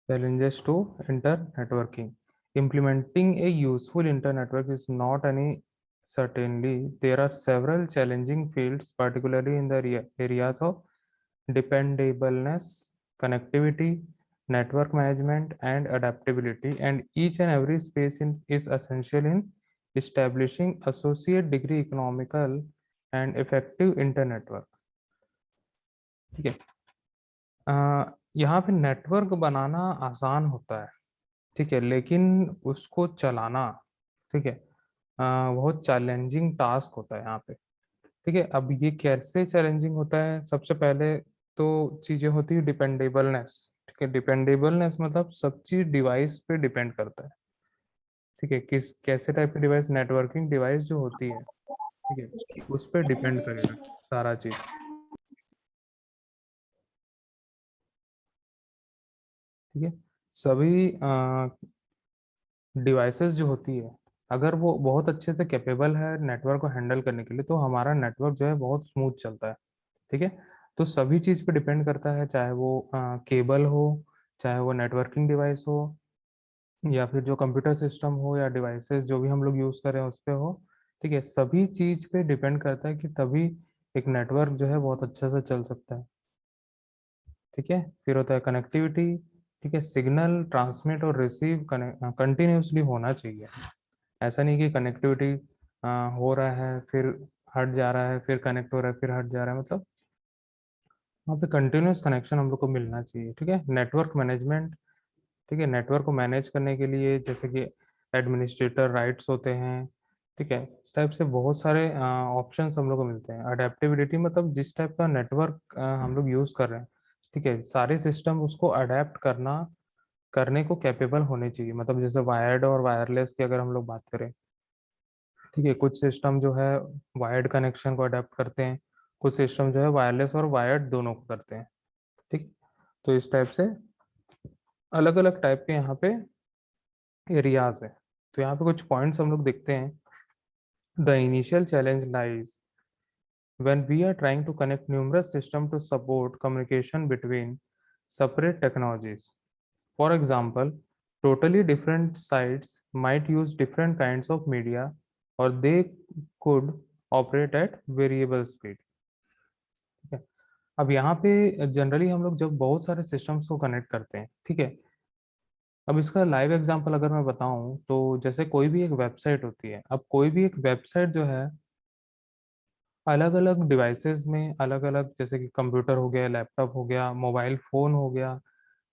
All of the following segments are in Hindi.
Challenges to inter-networking. Implementing a useful inter-network is not any certainly. There are several challenging fields, particularly in the areas of dependableness, connectivity, network management, and adaptability, and each and every space is essential in establishing associate degree economical and effective internetwork. ठीक है। यहाँ पे नेटवर्क बनाना आसान होता है, ठीक है, लेकिन उसको चलाना, ठीक है, बहुत चैलेंजिंग टास्क होता है यहाँ पे। ठीक है, अब ये कैसे चैलेंजिंग होता है? सबसे पहले तो चीजें होती है डिपेंडेबलनेस। ठीक है, डिपेंडेबलनेस मतलब सब चीज डिवाइस पे डिपेंड करता है। ठीक है, किस कैसे टाइप की डिवाइस? नेटवर्किंग डिवाइस जो होती है, ठीक है, उस पर डिपेंड करेगा सारा चीज। ठीक है, सभी डिवाइसेस जो होती है, अगर वो बहुत अच्छे से कैपेबल है नेटवर्क को हैंडल करने के लिए, तो हमारा नेटवर्क जो है बहुत स्मूथ चलता है। ठीक है, तो सभी चीज़ पे डिपेंड करता है, चाहे वो केबल हो, चाहे वो नेटवर्किंग डिवाइस हो, या फिर जो कंप्यूटर सिस्टम हो, या डिवाइसेस जो भी हम लोग यूज़ कर रहे हैं उस पे हो। ठीक है, सभी चीज़ पे डिपेंड करता है कि तभी एक नेटवर्क जो है बहुत अच्छे से चल सकता है। ठीक है, फिर होता है कनेक्टिविटी। ठीक है, सिग्नल ट्रांसमिट और रिसीव कंटिन्यूसली होना चाहिए। ऐसा नहीं कि कनेक्टिविटी हो रहा है फिर हट जा रहा है, फिर कनेक्ट हो रहा है फिर हट जा रहा है, मतलब वहाँ पे कंटिन्यूस कनेक्शन हम लोग को मिलना चाहिए। ठीक है, नेटवर्क मैनेजमेंट। ठीक है, नेटवर्क को मैनेज करने के लिए जैसे कि एडमिनिस्ट्रेटर राइट्स होते हैं। ठीक है, इस टाइप से बहुत सारे ऑप्शंस हम लोग को मिलते हैं। अडेप्टिबिलिटी मतलब जिस टाइप का नेटवर्क हम लोग यूज़ कर रहे हैं, ठीक है, सारे सिस्टम उसको अडेप्ट करने को कैपेबल होने चाहिए। मतलब जैसे वायर्ड और वायरलेस की अगर हम लोग बात करें, ठीक है, कुछ सिस्टम जो है वायर्ड कनेक्शन को अडेप्ट करते हैं, कुछ सिस्टम जो है वायरलेस और वायर्ड दोनों को करते हैं। ठीक, तो इस टाइप से अलग अलग टाइप के यहाँ पे एरियाज है। तो यहाँ पे कुछ पॉइंट्स हम लोग देखते हैं। The initial challenge lies when we are trying to connect numerous systems to support communication between separate technologies. For example, totally different sites might use different kinds of media, or they could operate at variable speed. ठीक है, अब यहाँ पे जनरली हम लोग जब बहुत सारे सिस्टम्स को कनेक्ट करते हैं, ठीक है, अब इसका लाइव एग्जांपल अगर मैं बताऊं तो जैसे कोई भी एक वेबसाइट होती है। अब कोई भी एक वेबसाइट जो है अलग अलग डिवाइसेस में अलग अलग, जैसे कि कंप्यूटर हो गया, लैपटॉप हो गया, मोबाइल फोन हो गया,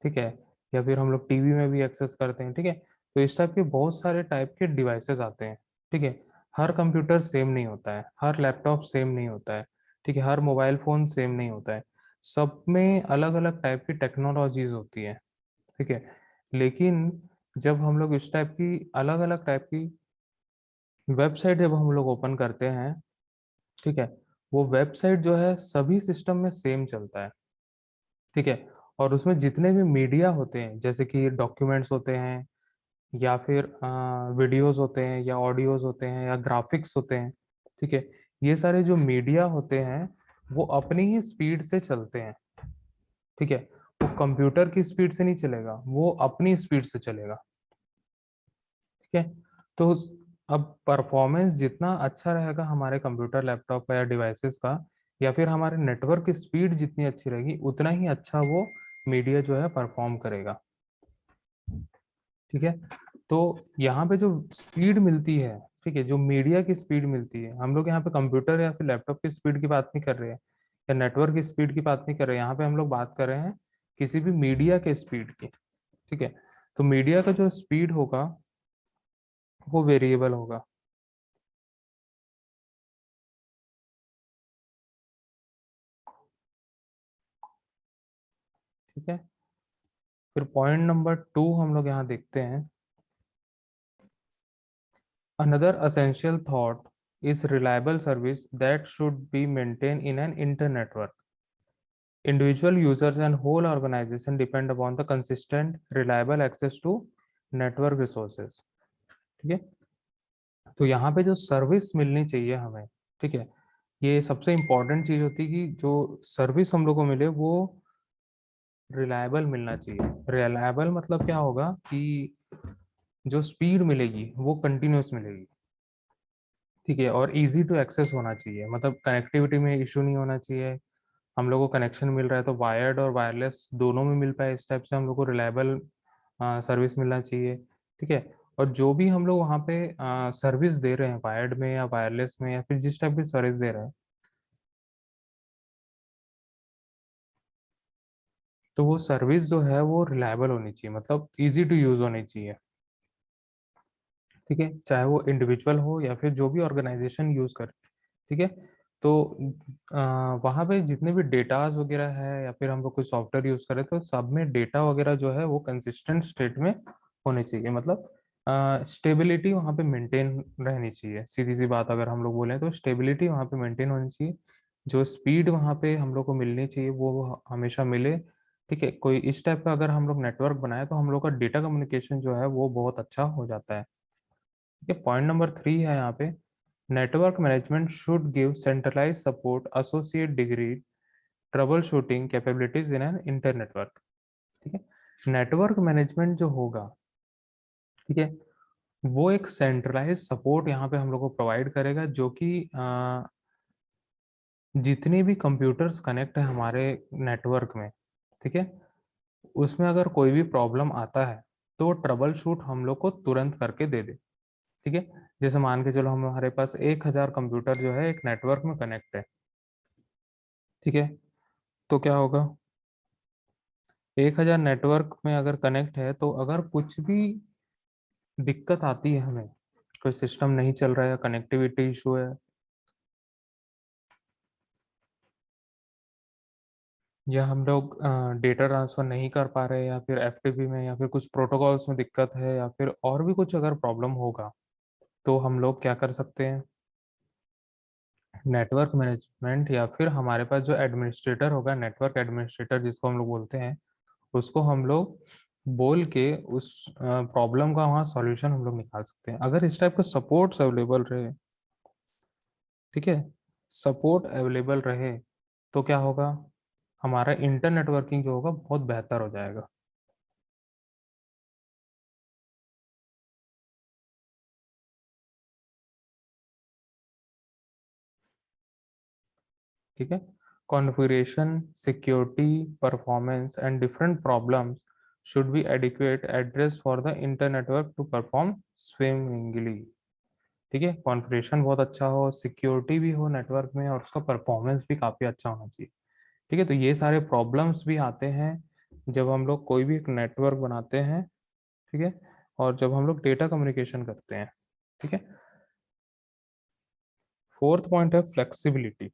ठीक है, या फिर हम लोग टीवी में भी एक्सेस करते हैं। ठीक है, तो इस टाइप के बहुत सारे टाइप के डिवाइसेस आते हैं। ठीक है, हर कंप्यूटर सेम नहीं होता है, हर लैपटॉप सेम नहीं होता है, ठीक है, हर मोबाइल फोन सेम नहीं होता है, सब में अलग अलग टाइप की टेक्नोलॉजीज होती है। ठीक है, लेकिन जब हम लोग इस टाइप की अलग अलग टाइप की वेबसाइट जब हम लोग ओपन करते हैं, ठीक है, वो वेबसाइट जो है सभी सिस्टम में सेम चलता है। ठीक है, और उसमें जितने भी मीडिया होते हैं, जैसे कि डॉक्यूमेंट्स होते हैं, या फिर वीडियोस होते हैं, या ऑडियोज होते हैं, या ग्राफिक्स होते हैं, ठीक है, ये सारे जो मीडिया होते हैं वो अपनी ही स्पीड से चलते हैं। ठीक है, वो कंप्यूटर की स्पीड से नहीं चलेगा, वो अपनी स्पीड से चलेगा। ठीक है, तो अब परफॉर्मेंस जितना अच्छा रहेगा हमारे कंप्यूटर लैपटॉप का या डिवाइसेस का, या फिर हमारे नेटवर्क की स्पीड जितनी अच्छी रहेगी, उतना ही अच्छा वो मीडिया जो है परफॉर्म करेगा। ठीक है, तो यहाँ पे जो स्पीड मिलती है, ठीक है, जो मीडिया की स्पीड मिलती है, हम लोग यहाँ पे कंप्यूटर या फिर लैपटॉप की स्पीड की बात नहीं कर रहे हैं, या नेटवर्क की स्पीड की बात नहीं कर रहे हैं, यहाँ पे हम लोग बात कर रहे हैं किसी भी मीडिया के स्पीड की। ठीक है, तो मीडिया का जो स्पीड होगा वो वेरिएबल होगा। ठीक है, फिर पॉइंट नंबर 2 हम लोग यहाँ देखते हैं। Another essential thought is reliable service that should be maintained in an inter-network. Individual users and whole organization depend upon the consistent, reliable access to network resources. ठीक है, तो यहाँ पे जो सर्विस मिलनी चाहिए हमें, ठीक है, ये सबसे इम्पोर्टेंट चीज होती है कि जो सर्विस हम लोग को मिले वो रिलायबल मिलना चाहिए। रिलायबल मतलब क्या होगा कि जो स्पीड मिलेगी वो कंटिन्यूअस मिलेगी, ठीक है, और इजी टू एक्सेस होना चाहिए, मतलब कनेक्टिविटी में इशू नहीं होना चाहिए। हम लोग को कनेक्शन मिल रहा है तो वायर्ड और वायरलेस दोनों में मिल पाए, इस टाइप से हम लोग को रिलायबल सर्विस मिलना चाहिए, ठीक है। और जो भी हम लोग वहाँ पे सर्विस दे रहे हैं, वायर्ड में या वायरलेस में या फिर जिस टाइप की सर्विस दे रहे हैं, तो वो सर्विस जो है वो रिलायबल होनी चाहिए, मतलब इजी टू यूज होनी चाहिए, ठीक है, चाहे वो इंडिविजुअल हो या फिर जो भी ऑर्गेनाइजेशन यूज करे, ठीक है। तो वहाँ पे जितने भी डेटाज वगैरह है या फिर हम लोग कोई सॉफ्टवेयर यूज करें तो सब में डेटा वगैरह जो है वो कंसिस्टेंट स्टेट में होने चाहिए, मतलब स्टेबिलिटी वहाँ पे मेंटेन रहनी चाहिए। सीधी सी बात अगर हम लोग बोलें तो स्टेबिलिटी वहाँ पे मेंटेन होनी चाहिए। जो स्पीड वहाँ पे हम लोग को मिलनी चाहिए वो हमेशा मिले, ठीक है। कोई इस टाइप का अगर हम लोग नेटवर्क बनाए तो हम लोग का डेटा कम्युनिकेशन जो है वो बहुत अच्छा हो जाता है। ठीक है, पॉइंट नंबर 3 है यहाँ पे, network management should give centralize support associate degree troubleshooting capabilities in an internetwork, ठीक है। नेटवर्क मैनेजमेंट जो होगा, ठीक है, वो एक सेंट्रलाइज सपोर्ट यहाँ पे हम लोग को प्रोवाइड करेगा, जो कि जितनी भी कंप्यूटर्स कनेक्ट है हमारे नेटवर्क में, ठीक है, उसमें अगर कोई भी प्रॉब्लम आता है तो ट्रबल शूट हम लोग को तुरंत करके दे दे, ठीक है। जैसे मान के चलो हमारे पास 1,000 कंप्यूटर जो है एक नेटवर्क में कनेक्ट है, ठीक है। तो क्या होगा, 1,000 नेटवर्क में अगर कनेक्ट है तो अगर कुछ भी दिक्कत आती है हमें, कोई सिस्टम नहीं चल रहा है, कनेक्टिविटी इशू है, या हम लोग डेटा ट्रांसफर नहीं कर पा रहे, या फिर एफटीपी में या फिर कुछ प्रोटोकॉल्स में दिक्कत है, या फिर और भी कुछ अगर प्रॉब्लम होगा, तो हम लोग क्या कर सकते हैं, नेटवर्क मैनेजमेंट या फिर हमारे पास जो एडमिनिस्ट्रेटर होगा, नेटवर्क एडमिनिस्ट्रेटर जिसको हम लोग बोलते हैं, उसको हम लोग बोल के उस प्रॉब्लम का वहाँ सॉल्यूशन हम लोग निकाल सकते हैं, अगर इस टाइप का सपोर्ट्स अवेलेबल रहे, ठीक है। सपोर्ट अवेलेबल रहे तो क्या होगा, हमारा इंटर नेटवर्किंग जो होगा बहुत बेहतर हो जाएगा। ठीक है, configuration, security, performance and different problems should be adequate address for the inter network to perform swimmingly, ठीक है। कॉन्फ़िगरेशन बहुत अच्छा हो, सिक्योरिटी भी हो नेटवर्क में, और उसका परफॉर्मेंस भी काफ़ी अच्छा होना चाहिए, ठीक है। तो ये सारे प्रॉब्लम्स भी आते हैं जब हम लोग कोई भी एक नेटवर्क बनाते हैं, ठीक है, और जब हम लोग डेटा कम्युनिकेशन करते हैं, ठीक है। फोर्थ पॉइंट है flexibility.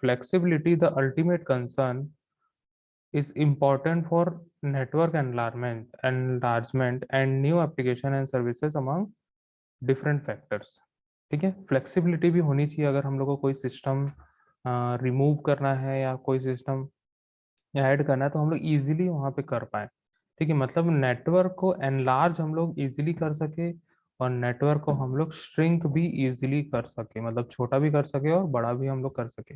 Flexibility the ultimate concern is important for network enlargement and new application and services among different factors, ठीक है। फ्लेक्सिबिलिटी भी होनी चाहिए, अगर हम लोग को कोई सिस्टम रिमूव करना है या कोई सिस्टम ऐड करना है तो हम लोग इजीली वहाँ पे कर पाए, ठीक है। मतलब नेटवर्क को एनलार्ज हम लोग इजीली कर सके, और नेटवर्क को हम लोग श्रिंक भी इजीली कर सके, मतलब छोटा भी कर सके और बड़ा भी हम लोग कर सके।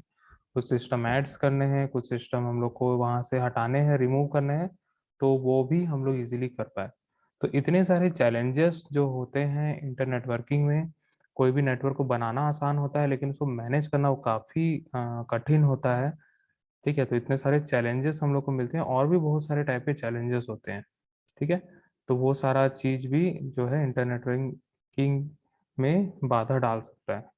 कुछ सिस्टम ऐड्स करने हैं, कुछ सिस्टम हम लोग को वहाँ से हटाने हैं, रिमूव करने हैं, तो वो भी हम लोग इजीली कर पाए। तो इतने सारे चैलेंजेस जो होते हैं इंटर नेटवर्किंग में, कोई भी नेटवर्क को बनाना आसान होता है लेकिन उसको मैनेज करना वो काफ़ी कठिन होता है, ठीक है। तो इतने सारे चैलेंजेस हम लोग को मिलते हैं, और भी बहुत सारे टाइप के चैलेंजेस होते हैं, ठीक है। तो वो सारा चीज़ भी जो है इंटर नेटवर्किंग में बाधा डाल सकता है।